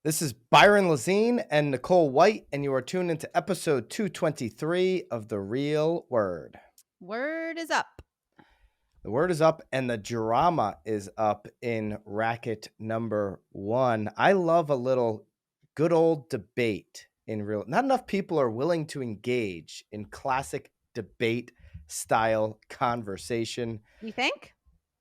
This is Byron Lazine and Nicole White, and you are tuned into episode 223 of The Real Word. Word is up. The word is up, and the drama is up in racket number one. I love a little good old debate in real. Not enough people are willing to engage in classic debate style conversation. You think?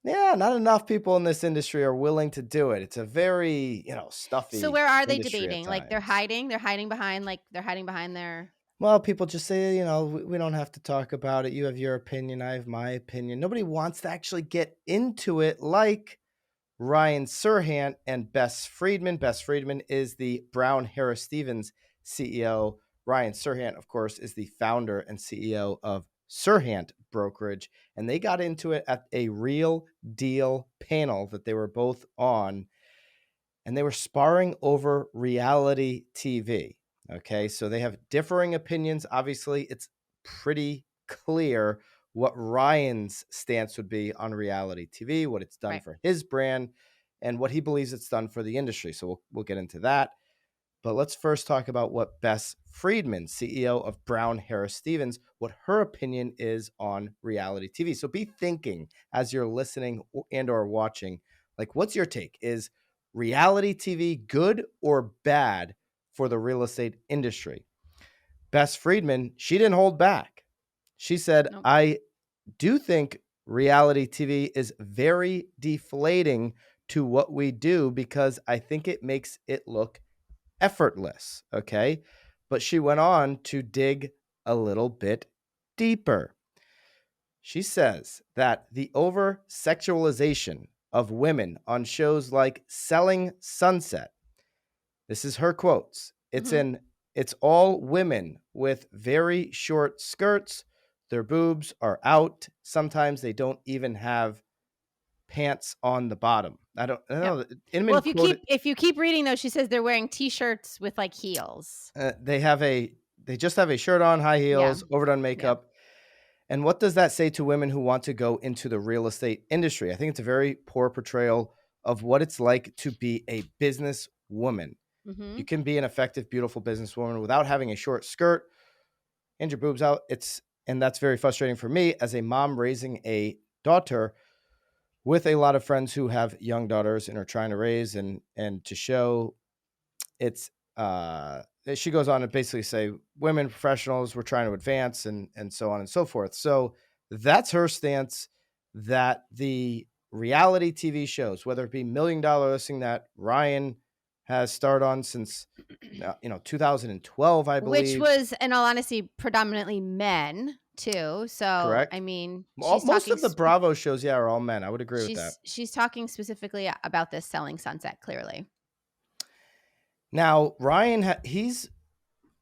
Yeah, not enough people in this industry are willing to do it. It's a very, So stuffy where are they industry at debating? Like they're times. hiding? They're hiding behind their Well, people just say, we don't have to talk about it. You have your opinion. I have my opinion. Nobody wants to actually get into it like Ryan Serhant and Bess Freedman. Bess Freedman is the Brown Harris Stevens CEO. Ryan Serhant, of course, is the founder and CEO of Serhant Brokerage. And they got into it at a Real Deal panel that they were both on. And they were sparring over reality TV. Okay, so they have differing opinions. Obviously, it's pretty clear what Ryan's stance would be on reality TV, what it's done right. for his brand, and what he believes it's done for the industry. So we'll get into that. But let's first talk about what Bess Freedman, CEO of Brown Harris Stevens, what her opinion is on reality TV. So be thinking as you're listening and or watching, like, what's your take? Is reality TV good or bad for the real estate industry? Bess Freedman, she didn't hold back. She said, Nope. I do think reality TV is very deflating to what we do because I think it makes it look effortless. Okay. But she went on to dig a little bit deeper. She says that the over sexualization of women on shows like Selling Sunset, this is her quotes. It's all women with very short skirts. Their boobs are out. Sometimes they don't even have pants on the bottom. I don't Yep. know. Well, Inman quoted, if you keep reading though, she says they're wearing t-shirts with like heels. they just have a shirt on, high Yeah. heels, overdone Yeah. makeup. And what does that say to women who want to go into the real estate industry? I think it's a very poor portrayal of what it's like to be a business woman. Mm-hmm. You can be an effective, beautiful businesswoman without having a short skirt and your boobs out. And that's very frustrating for me as a mom raising a daughter with a lot of friends who have young daughters and are trying to raise and to show it's she goes on to basically say women professionals were trying to advance and so on and so forth. So that's her stance, that the reality TV shows, whether it be $1 Million Listing that Ryan has starred on since 2012, I Which believe. was, in all honesty, predominantly men too. So I Correct. mean, Most of the Bravo shows, yeah, are all men. I would agree with that. she's talking specifically about this Selling Sunset, clearly. Now, Ryan, he's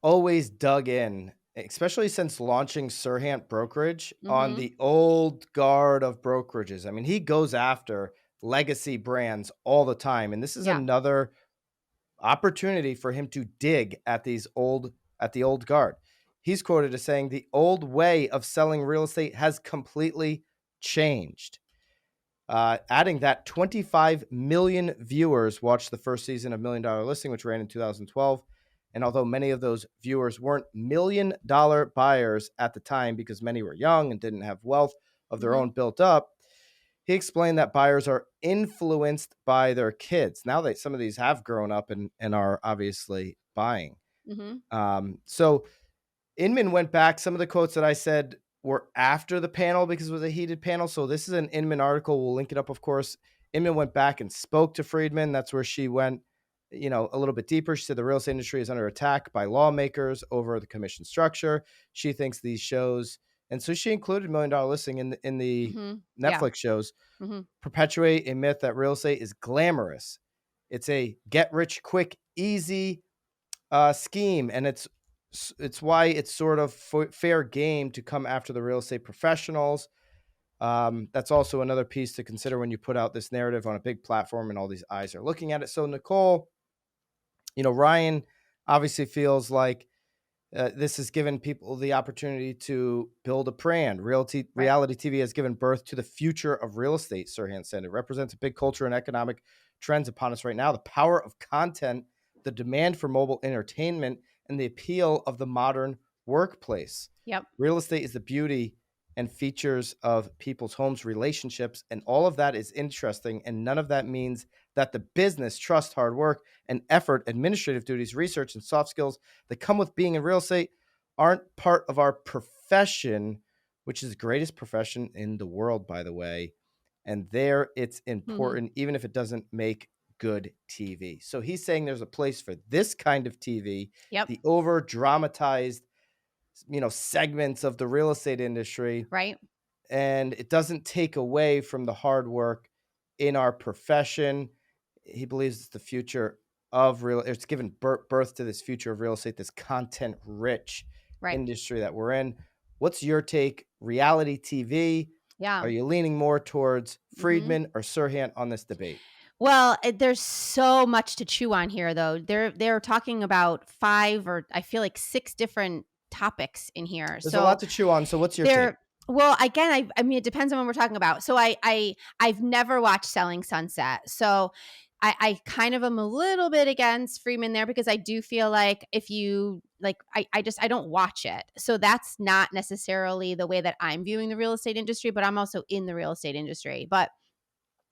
always dug in, especially since launching Serhant Brokerage, on Mm-hmm. the old guard of brokerages. I mean, he goes after legacy brands all the time. And this is Yeah. another opportunity for him to dig at the old guard. He's quoted as saying the old way of selling real estate has completely changed. Adding that 25 million viewers watched the first season of $1 Million Listing, which ran in 2012. And although many of those viewers weren't $1 million buyers at the time because many were young and didn't have wealth of their own built up, he explained that buyers are influenced by their kids. Now that some of these have grown up and are obviously buying. Mm-hmm. So Inman went back. Some of the quotes that I said were after the panel because it was a heated panel. So this is an Inman article. We'll link it up, of course. Inman went back and spoke to Friedman. That's where she went, a little bit deeper. She said the real estate industry is under attack by lawmakers over the commission structure. She thinks these shows, and so she included $1 Million Listing in the Yeah. Netflix shows, perpetuate a myth that real estate is glamorous. It's a get rich quick, easy scheme, and it's why it's sort of fair game to come after the real estate professionals. That's also another piece to consider when you put out this narrative on a big platform and all these eyes are looking at it. So Nicole, Ryan obviously feels like this has given people the opportunity to build a brand. Reality TV has given birth to the future of real estate, Serhant said. It represents a big culture and economic trends upon us right now. The power of content the demand for mobile entertainment and the appeal of the modern workplace. Yep. Real estate is the beauty and features of people's homes, relationships, and all of that is interesting. And none of that means that the business, trust, hard work, and effort, administrative duties, research, and soft skills that come with being in real estate aren't part of our profession, which is the greatest profession in the world, by the way. And there it's important, even if it doesn't make good TV. So he's saying there's a place for this kind of TV, Yep. the over dramatized, segments of the real estate industry. Right. And it doesn't take away from the hard work in our profession. He believes it's the future of it's given birth to this future of real estate, this content rich Right. industry that we're in. What's your take? Reality TV? Yeah. Are you leaning more towards Friedman or Sirhan on this debate? Well, there's so much to chew on here, though. They're talking about 5 or I feel like 6 different topics in here. There's a lot to chew on. So what's your take? Well, again, I mean, it depends on what we're talking about. So I've never watched Selling Sunset. So I kind of am a little bit against Freeman there because I do feel like if you like, I don't watch it. So that's not necessarily the way that I'm viewing the real estate industry, but I'm also in the real estate industry. But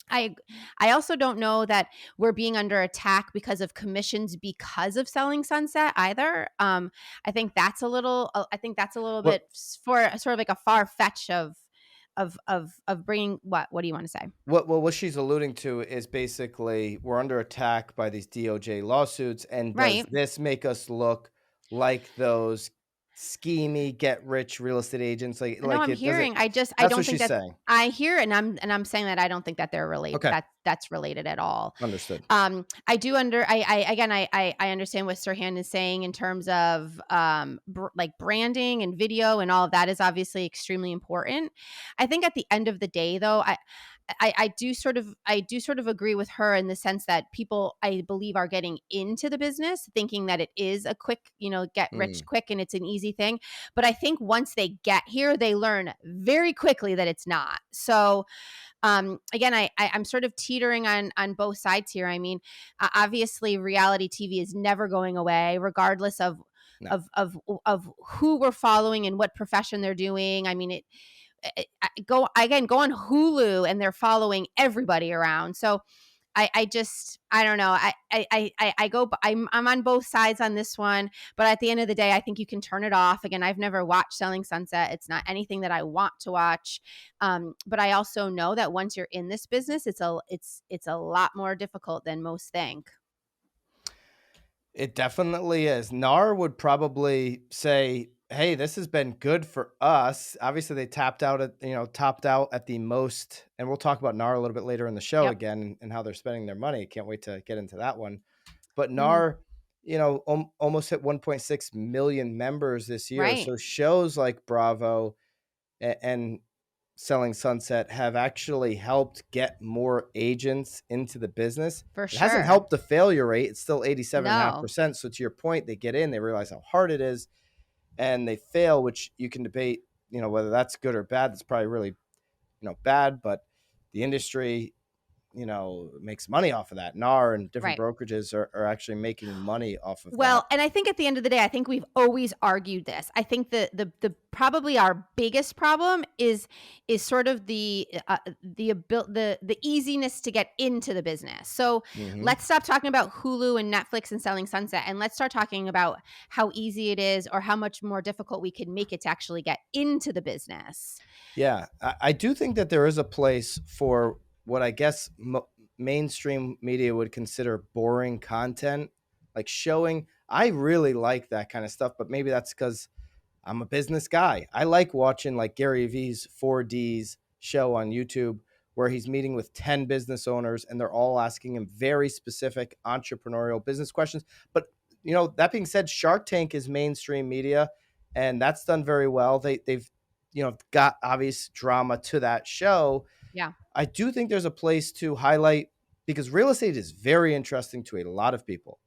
I also don't know that we're being under attack because of commissions because of Selling Sunset either. I think that's a little. I think that's a little What bit for sort of like a far fetch of bringing what. What do you want to say? what she's alluding to is basically we're under attack by these DOJ lawsuits, and does Right. this make us look like those schemy get rich real estate agents? No, Like I'm it does it. hearing. I That's don't what think she's that saying. I hear, and I'm saying that I don't think that they're related. Okay, That's related at all. understood. I do I understand what Sirhan is saying in terms of like branding and video and all of that is obviously extremely important. I think at the end of the day, though, I do sort of agree with her in the sense that people I believe are getting into the business thinking that it is a quick, get rich Mm. quick and it's an easy thing. But I think once they get here, they learn very quickly that it's not. So again, I'm sort of teetering on both sides here. I mean, obviously, reality TV is never going away, regardless of No. of who we're following and what profession they're doing. I mean, go on Hulu and they're following everybody around. So I don't know. I'm on both sides on this one, but at the end of the day, I think you can turn it off. Again, I've never watched Selling Sunset. It's not anything that I want to watch. But I also know that once you're in this business, it's a lot more difficult than most think. It definitely is. NAR would probably say, "Hey, this has been good for us." Obviously, they topped out at the most, and we'll talk about NAR a little bit later in the show Yep. again and how they're spending their money. Can't wait to get into that one. But Mhm. NAR, almost hit 1.6 million members this year. Right. So shows like Bravo and Selling Sunset have actually helped get more agents into the business. For It hasn't sure. helped the failure rate. It's still No. 87.5%. So to your point, they get in, they realize how hard it is, and they fail, which you can debate, whether that's good or bad. That's probably really, bad, but the industry, makes money off of that. NAR and different Right. brokerages are actually making money off of that. Well, and I think at the end of the day, I think we've always argued this. I think the probably our biggest problem is sort of the easiness to get into the business. So Hmm. let's stop talking about Hulu and Netflix and Selling Sunset, and let's start talking about how easy it is or how much more difficult we can make it to actually get into the business. Yeah, I do think that there is a place for what I guess mainstream media would consider boring content, like showing. I really like that kind of stuff, but maybe that's because I'm a business guy. I like watching like Gary Vee's 4Ds show on YouTube where he's meeting with 10 business owners and they're all asking him very specific entrepreneurial business questions. But, that being said, Shark Tank is mainstream media and that's done very well. They've, got obvious drama to that show. Yeah. I do think there's a place to highlight because real estate is very interesting to a lot of people.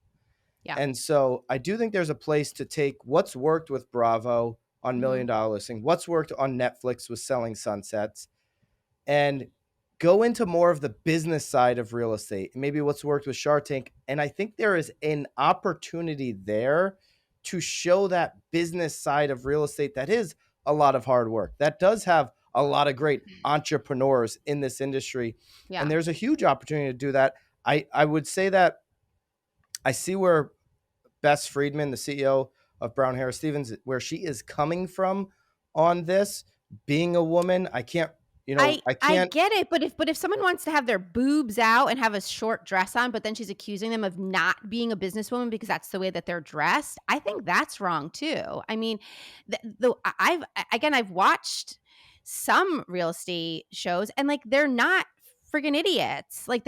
Yeah. And so I do think there's a place to take what's worked with Bravo on $1 Hmm. Million Listing, what's worked on Netflix with Selling Sunsets, and go into more of the business side of real estate, maybe what's worked with Shark Tank. And I think there is an opportunity there to show that business side of real estate that is a lot of hard work, that does have a lot of great entrepreneurs in this industry. And Yeah. there's a huge opportunity to do that. I would say that I see where Bess Freedman, the CEO of Brown Harris Stevens, where she is coming from on this. Being a woman, I can't, I I can't. get it, but if someone wants to have their boobs out and have a short dress on, but then she's accusing them of not being a businesswoman because that's the way that they're dressed, I think that's wrong too. I mean, I've watched some real estate shows and like they're not friggin' idiots. Like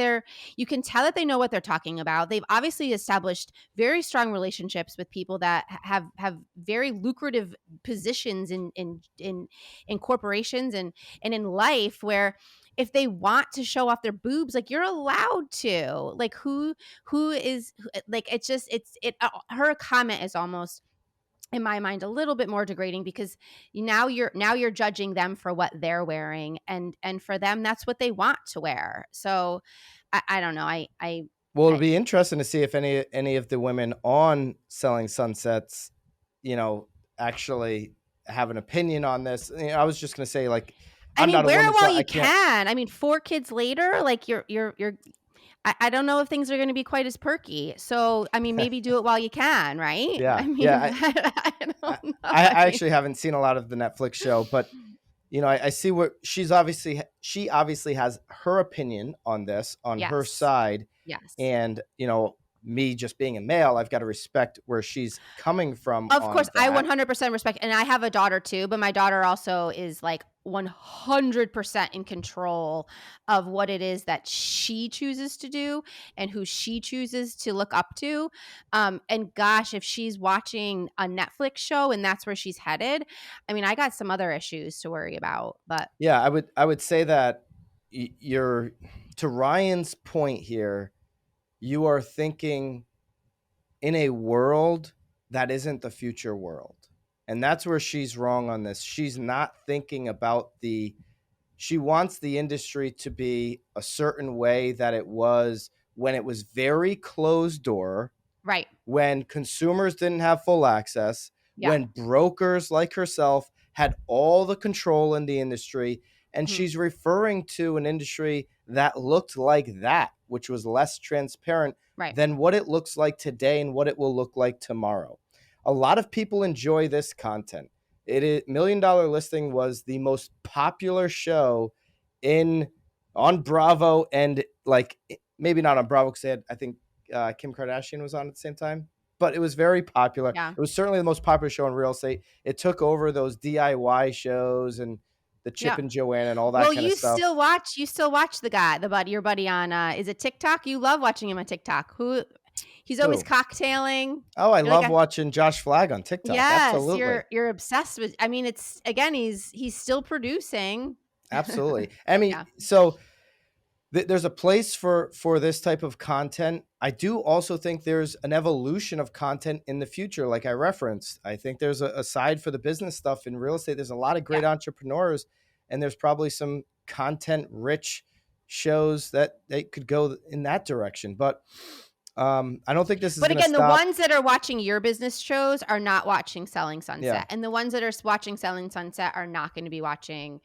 you can tell that they know what they're talking about. They've obviously established very strong relationships with people that have very lucrative positions in corporations and in life where if they want to show off their boobs, like you're allowed to. Like who is like it's just it her comment is almost in my mind a little bit more degrading because now you're judging them for what they're wearing and for them that's what they want to wear. So I don't know. Well, it'll I be interesting to see if any of the women on Selling Sunsets, actually have an opinion on this. I was just going to say, like, I I'm mean, not a wear woman, it so while I you can't. can. I mean, 4 kids later, like you're I don't know if things are going to be quite as perky. So, I mean, maybe do it while you can, right? I Yeah, mean, yeah. I I, don't know. I actually haven't seen a lot of the Netflix show, but I see what she obviously has her opinion on this on her Yes. side, Yes. and me just being a male, I've got to respect where she's coming from Of course, on I that. 100% respect, and I have a daughter too, but my daughter also is like 100% in control of what it is that she chooses to do and who she chooses to look up to. And gosh, if she's watching a Netflix show and that's where she's headed, I mean, I got some other issues to worry about, but Yeah, I would say that you're, to Ryan's point here, you are thinking in a world that isn't the future world. And that's where she's wrong on this. She's not thinking about she wants the industry to be a certain way that it was when it was very closed door, right. when consumers didn't have full access, Yeah. when brokers like herself had all the control in the industry. And Mhm. she's referring to an industry that looked like that, which was less transparent Right. than what it looks like today and what it will look like tomorrow. A lot of people enjoy this content. It is Million Dollar Listing was the most popular show in on Bravo, and like maybe not on Bravo because I think Kim Kardashian was on at the same time, but it was very popular. Yeah. It was certainly the most popular show in real estate. It took over those DIY shows and the Chip Yeah. and Joanna and all that Well, kind of stuff. you still watch your buddy on is it TikTok? You love watching him on TikTok. He's always Who? cocktailing. Oh, I You're like love watching Josh Flag on TikTok. yes, Absolutely. you're obsessed with I mean, it's again, he's still producing. Absolutely. I mean, Yeah. so there's a place for this type of content. I do also think there's an evolution of content in the future, like I referenced. I think there's a side for the business stuff in real estate. There's a lot of Yeah. great entrepreneurs, and there's probably some content rich shows that they could go in that direction. But I don't think this is But going to again, the stop. ones that are watching your business shows are not watching Selling Yeah. Sunset. And the ones that are watching Selling Sunset are not going to be watching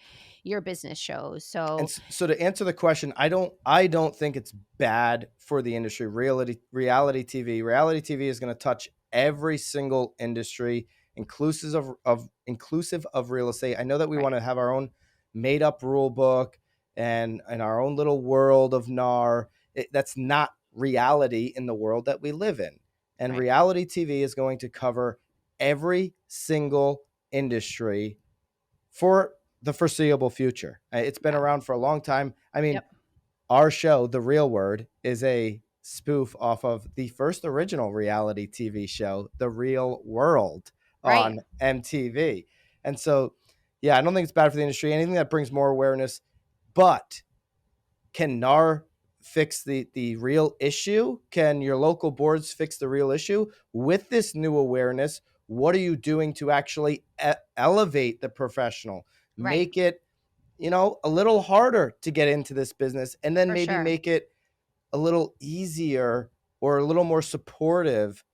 your business shows. And So, so to answer the question, I don't think it's bad for the industry. Reality TV is going to touch every single industry, inclusive of real estate. I know that we right. want to have our own made up rule book and our own little world of NAR. That's not reality in the world that we live in. And Right. reality TV is going to cover every single industry for the foreseeable future. It's been Yeah. around for a long time. I mean, Yep. our show, The Real Word, is a spoof off of the first original reality TV show, The Real World, Right. on MTV. And so, yeah, I don't think it's bad for the industry. Anything that brings more awareness, but can NAR fix the real issue? Can your local boards fix the real issue? With this new awareness, what are you doing to actually elevate the professional? Right. Make it a little harder to get into this business, and then For maybe sure. make it a little easier or a little more supportive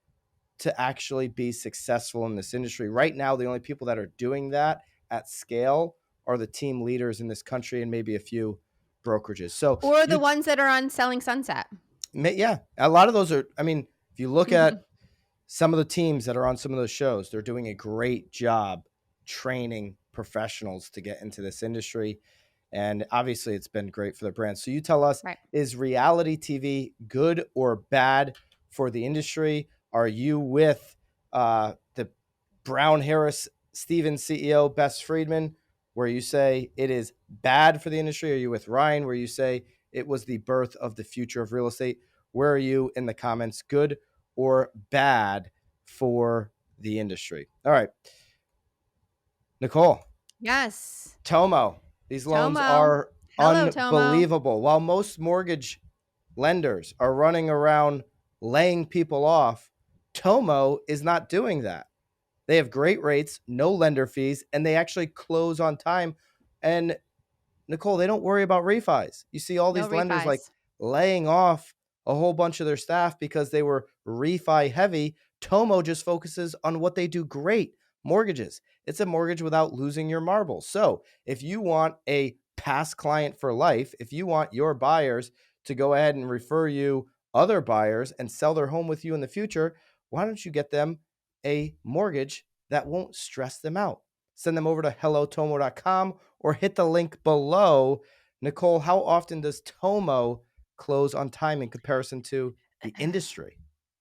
to actually be successful in this industry. Right now, the only people that are doing that at scale are the team leaders in this country and maybe a few brokerages. So Or the ones that are on Selling Sunset. yeah, a lot of those are, I mean, if you look at some of the teams that are on some of those shows, they're doing a great job training professionals to get into this industry. And obviously, it's been great for the brand. So you tell us, Right. is reality TV good or bad for the industry? Are you with the Brown Harris Stevens CEO, Bess Freedman, where you say it is bad for the industry? Are you with Ryan, where you say it was the birth of the future of real estate? Where are you in the comments? Good or bad for the industry? All right. Nicole, Yes. Tomo, these loans Tomo. are Hello, Tomo. unbelievable. While most mortgage lenders are running around laying people off, Tomo is not doing that. They have great rates, no lender fees, and they actually close on time. And Nicole, they don't worry about refis. You see all No these lenders like refis. laying off a whole bunch of their staff because they were refi heavy. Tomo just focuses on what they do great, mortgages. It's a mortgage without losing your marbles. So if you want a past client for life, if you want your buyers to go ahead and refer you other buyers and sell their home with you in the future, why don't you get them a mortgage that won't stress them out? Send them over to hellotomo.com or hit the link below. Nicole, how often does Tomo close on time in comparison to the industry?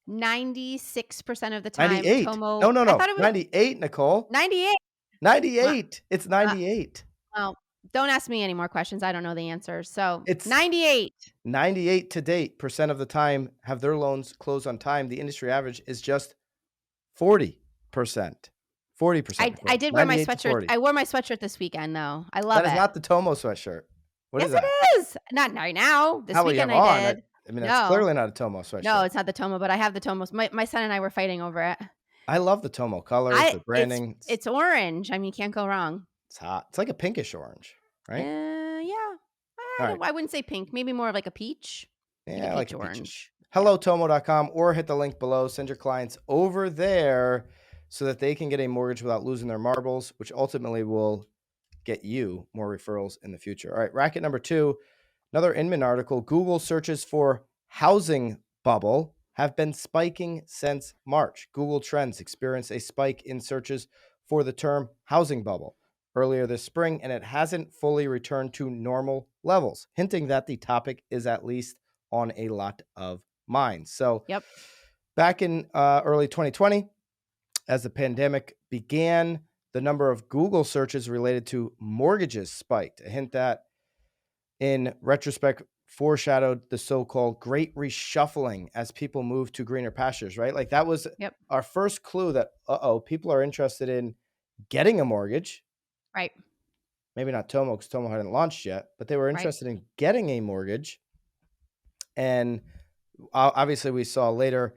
96% of the time, 98. No, Tomo. no, I no. thought it was 98, Nicole. 98. Wow. 98. It's Wow. 98. Well, don't ask me any more questions. I don't know the answers. So It's 98. 98 to date percent of the time have their loans closed on time. The industry average is just 40%. 40%, I Nicole. did wear my 98 to sweatshirt. 40. I wore my sweatshirt this weekend though. I love That is it. not the Tomo sweatshirt. What is Yes, that? it is. Not right now. This How will you have weekend I on? did. I mean, that's No. clearly not a Tomo No, sweatshirt. it's not the Tomo, but I have the Tomos. My son and I were fighting over it. I love the Tomo colors, I the branding. it's orange. I mean, you can't go wrong. It's hot. It's like a pinkish orange, right? Yeah. All right. I wouldn't say pink. Maybe more of like a peach. Like a Yeah, I like peach a peaches. orange. Yeah. HelloTomo.com or hit the link below. Send your clients over there so that they can get a mortgage without losing their marbles, which ultimately will get you more referrals in the future. All right, racket number 2, another Inman article. Google searches for housing bubble have been spiking since March. Google Trends experienced a spike in searches for the term housing bubble earlier this spring, and it hasn't fully returned to normal levels, hinting that the topic is at least on a lot of minds. So, Yep. back in early 2020, as the pandemic began, the number of Google searches related to mortgages spiked, a hint that, in retrospect, foreshadowed the so-called great reshuffling as people moved to greener pastures, right? Like that was Yep. our first clue that, people are interested in getting a mortgage. Right. Maybe not Tomo because Tomo hadn't launched yet, but they were Right. interested in getting a mortgage. And obviously we saw later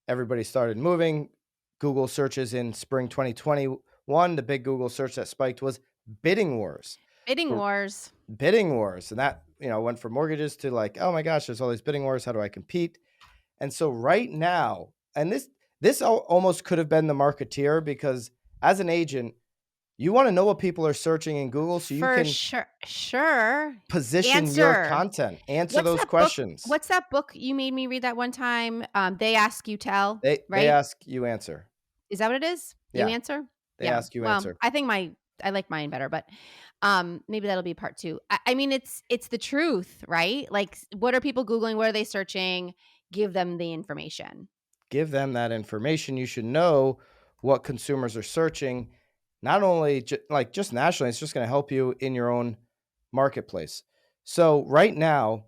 everybody started moving. Google searches in spring 2021, the big Google search that spiked was bidding wars. Bidding wars. Bidding wars. And that, went from mortgages to like, oh my gosh, there's all these bidding wars. How do I compete? And so right now, and this almost could have been the marketeer, because as an agent, you want to know what people are searching in Google so you For can sure. Sure. position your Answer. content, answer What's those that book? questions. What's that book you made me read that one time? They ask, you tell, They right? ask, you answer. Is that what it is? You Yeah. answer? They Yeah. ask, you Well, answer. I think I like mine better, but maybe that'll be part 2. I mean, it's the truth, right? Like, what are people Googling? What are they searching? Give them the information. Give them that information. You should know what consumers are searching, not only just nationally. It's just going to help you in your own marketplace. So right now,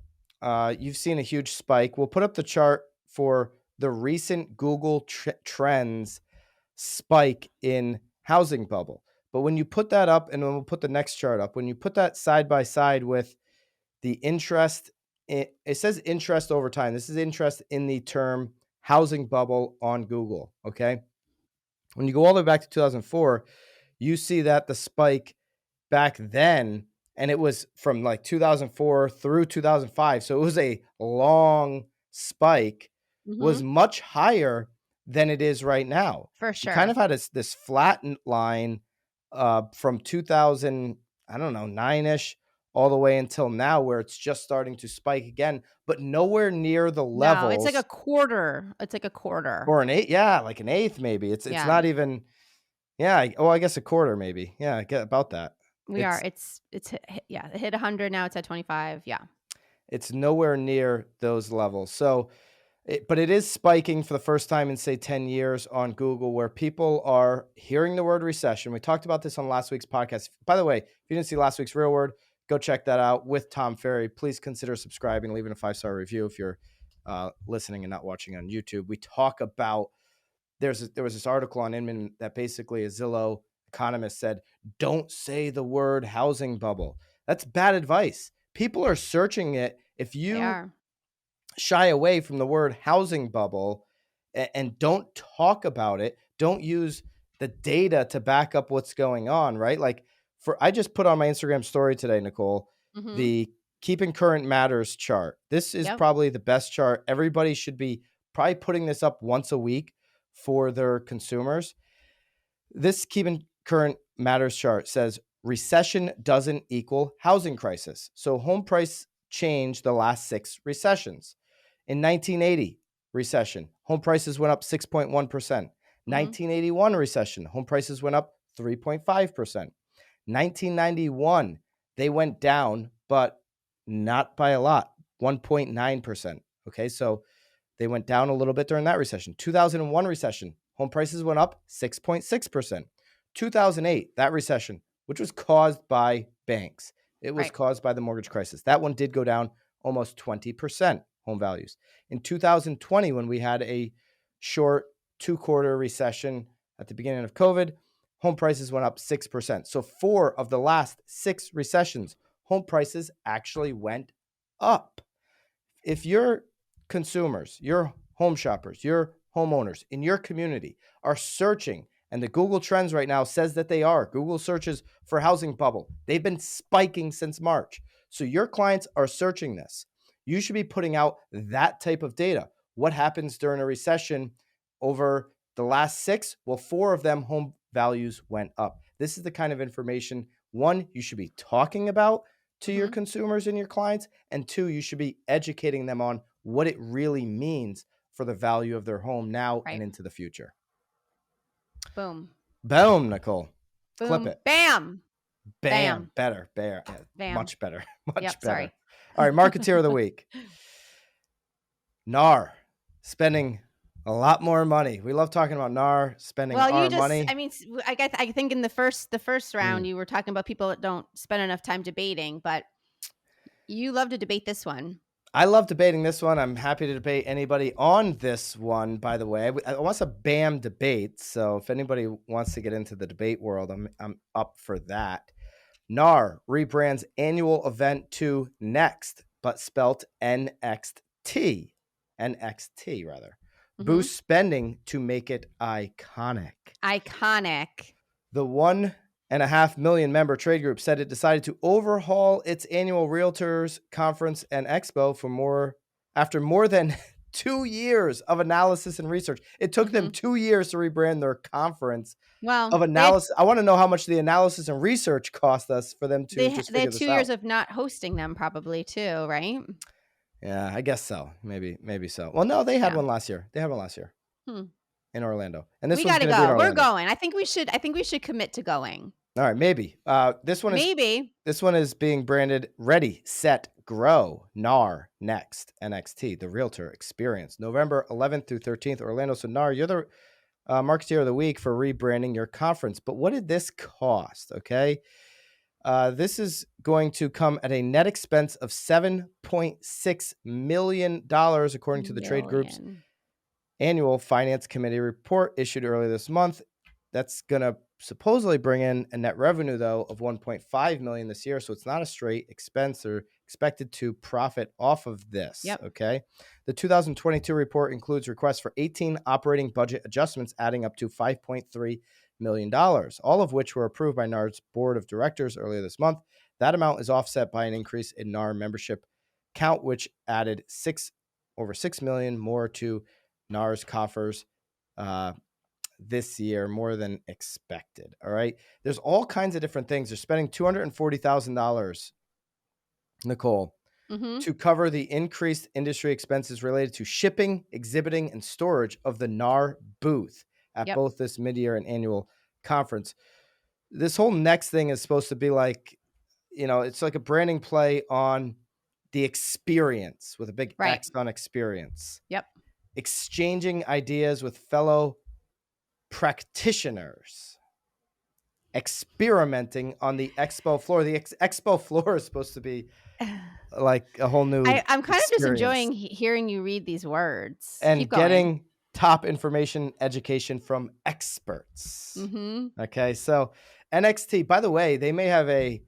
you've seen a huge spike. We'll put up the chart for the recent Google trends spike in housing bubble. But when you put that up, and then we'll put the next chart up, when you put that side by side with the interest, it says interest over time. This is interest in the term housing bubble on Google. Okay. When you go all the way back to 2004, you see that the spike back then, and it was from like 2004 through 2005. So it was a long spike, was Mhm. much higher than it is right now. For We kind sure. of had this flattened line from 2000, I don't know, 9-ish all the way until now, where it's just starting to spike again, but nowhere near the No, it's like a levels. quarter. It's like a quarter. Or an eighth, yeah, like an eighth maybe. It's Yeah, not even, yeah. I guess a quarter maybe. Yeah, I get about that. we are. It's It's yeah, it hit 100, now it's at 25, yeah. it's nowhere near those levels. So, but it is spiking for the first time in say 10 years on Google, where people are hearing the word recession. We talked about this on last week's podcast. By the way, if you didn't see last week's Real Word, go check that out with Tom Ferry. Please consider subscribing, leaving a 5-star review if you're listening and not watching on YouTube. We talk about there was this article on Inman that basically a Zillow economist said, don't say the word housing bubble. That's bad advice. People are searching it. If They you are. shy away from the word housing bubble and don't talk about it, don't use the data to back up what's going on, right? Like I just put on my Instagram story today, Nicole, Mhm. the keeping current matters chart. This is Yep. probably the best chart. Everybody should be probably putting this up once a week for their consumers. This keeping current matters chart says recession doesn't equal housing crisis. So home price changed the last 6 recessions. In 1980 recession, home prices went up 6.1%. Mhm. 1981 recession, home prices went up 3.5%. 1991, they went down, but not by a lot, 1.9%. Okay, so they went down a little bit during that recession. 2001 recession, home prices went up 6.6%. 2008, that recession, which was caused by banks, it was Right. caused by the mortgage crisis. That one did go down almost 20%, home values. In 2020, when we had a short 2-quarter recession at the beginning of COVID, home prices went up 6%. So 4 of the last 6 recessions, home prices actually went up. If your consumers, your home shoppers, your homeowners in your community are searching, and the Google Trends right now says that they are, Google searches for housing bubble, they've been spiking since March. So your clients are searching this. You should be putting out that type of data. What happens during a recession over the last 6? Well, 4 of them home values went up. This is the kind of information, one, you should be talking about to your Mhm. consumers and your clients, and 2, you should be educating them on what it really means for the value of their home now and Right. into the future. Boom. Boom, Nicole. Clip Boom. it. Bam. Bam. Bam. Better. Bear. Yeah, Bam. much better. Much Yep, better. sorry. All right, Marketeer of the Week. NAR. Spending a lot more money. We love talking about NAR, spending Well, you our just I money. mean, I think in the first round, Mm. you were talking about people that don't spend enough time debating, but you love to debate this one. I love debating this one. I'm happy to debate anybody on this one, by the way. I want a BAM debate. So if anybody wants to get into the debate world, I'm up for that. NAR rebrands annual event to Next, but spelt NXT. NXT, rather. Mhm. Boost spending to make it iconic. Iconic. The 1.5 million member trade group said it decided to overhaul its annual Realtors Conference and Expo after more than 2 years of analysis and research. It took them Mhm. 2 years to rebrand their conference Well, of analysis. I want to know how much the analysis and research cost us for them to just they figure had this 2 years out. of not hosting them probably too, right? Yeah, I guess so. Maybe so. Well, no, they had Yeah. one last year. They had one last year Hmm. in Orlando, and this We one's gotta going to be in go. We're Orlando. going. I think we should commit to going. All right, maybe. Maybe. This one is being branded Ready, Set, Grow, NAR, Next, NXT, the Realtor Experience, November 11th through 13th, Orlando. So, NAR, you're the Marketeer of the Week for rebranding your conference. But what did this cost? Okay. This is going to come at a net expense of $7.6 million, according to the trade group's Million. annual finance committee report issued earlier this month. That's going to supposedly bring in a net revenue, though, of $1.5 million this year. So it's not a straight expense. They're expected to profit off of this. Yep. Okay. The 2022 report includes requests for 18 operating budget adjustments, adding up to $5.3 million, all of which were approved by NAR's board of directors earlier this month. That amount is offset by an increase in NAR membership count, which added over 6 million more to NAR's coffers this year, more than expected. All right. There's all kinds of different things. They're spending $240,000, Nicole, to cover the increased industry expenses related to shipping, exhibiting, and storage of the NAR booth at Yep. both this mid-year and annual conference. This whole next thing is supposed to be like, it's like a branding play on the experience with a big Right. X on experience. Yep. Exchanging ideas with fellow practitioners, experimenting on the expo floor. The expo floor is supposed to be like a whole new I'm kind of just experience. enjoying hearing you read these words. Keep And going. getting top information education from experts. Okay, so NXT, by the way, they may have a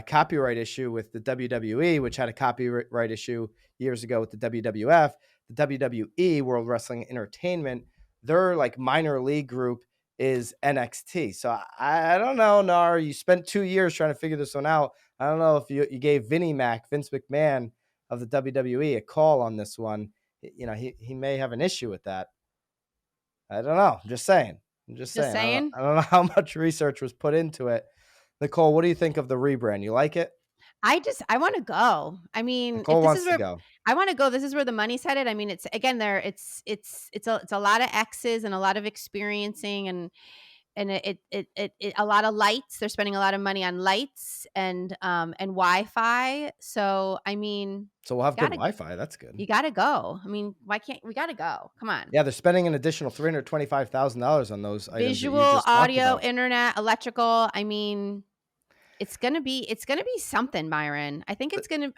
copyright issue with the WWE, which had a copyright issue years ago with the WWF. The WWE, World Wrestling Entertainment, their like minor league group is NXT. So I don't know, Nar. You spent 2 years trying to figure this one out. I don't know if you gave Vince McMahon of the WWE, a call on this one. He may have an issue with that. I don't know. I'm just saying. Just I saying. don't know how much research was put into it. Nicole, what do you think of the rebrand? You like it? I want to go. I mean, if Nicole this wants is to where go. I want to go, this is where the money's headed. I mean, it's again there. It's a lot of X's and a lot of experiencing and it a lot of lights. They're spending a lot of money on lights and Wi-Fi. So I mean, So we'll have good gotta Wi-Fi. That's good. you gotta go. I mean, why can't we gotta go? Come on. Yeah, they're spending an additional $325,000 on those items that you Visual, just talked audio, about. internet, electrical. I mean, it's gonna be something, Byron. I think It's gonna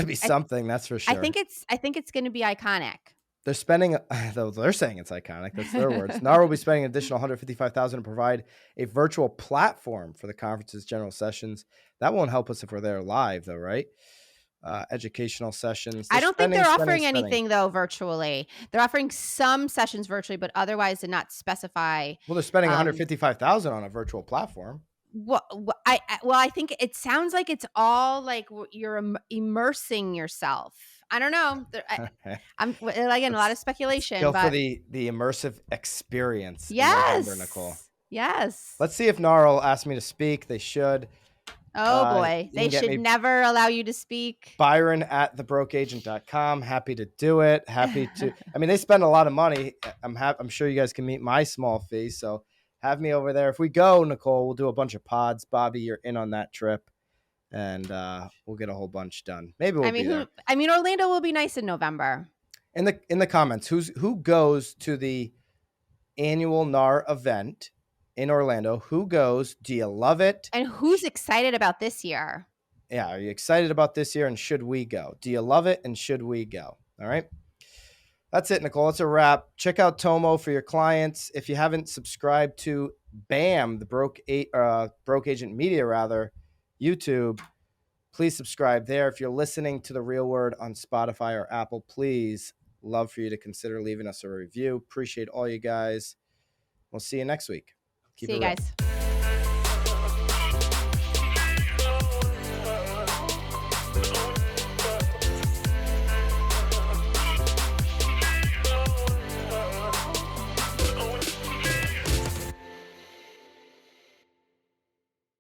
be something, that's for sure. I think it's gonna be iconic. They're spending, though they're saying it's iconic. That's their words. NAR will be spending an additional $155,000 to provide a virtual platform for the conference's general sessions. That won't help us if we're there live, though, right? Educational sessions. I don't think they're offering anything though virtually. They're offering some sessions virtually, but otherwise did not specify. Well, they're spending $155,000 on a virtual platform. I think it sounds like it's all like you're immersing yourself. I don't know. I'm again a lot of speculation. Go but for the immersive experience. Yes, in November, Nicole. Yes. Let's see if NAR will ask me to speak. They should. Oh boy, they should never allow you to speak. Byron at thebrokeagent.com. Happy to do it. Happy to. I mean, they spend a lot of money. I'm sure you guys can meet my small fee. So have me over there. If we go, Nicole, we'll do a bunch of pods. Bobby, you're in on that trip, and we'll get a whole bunch done. Maybe we'll be there. I mean, Orlando will be nice in November. In the comments, who goes to the annual NAR event in Orlando? Who goes? Do you love it? And who's excited about this year? Yeah, are you excited about this year, and should we go? Do you love it, and should we go? All right. That's it, Nicole. It's a wrap. Check out Tomo for your clients. If you haven't subscribed to BAM, the Broke Agent Media, YouTube, please subscribe there. If you're listening to The Real Word on Spotify or Apple, please, love for you to consider leaving us a review. Appreciate all you guys. We'll see you next week. See you guys.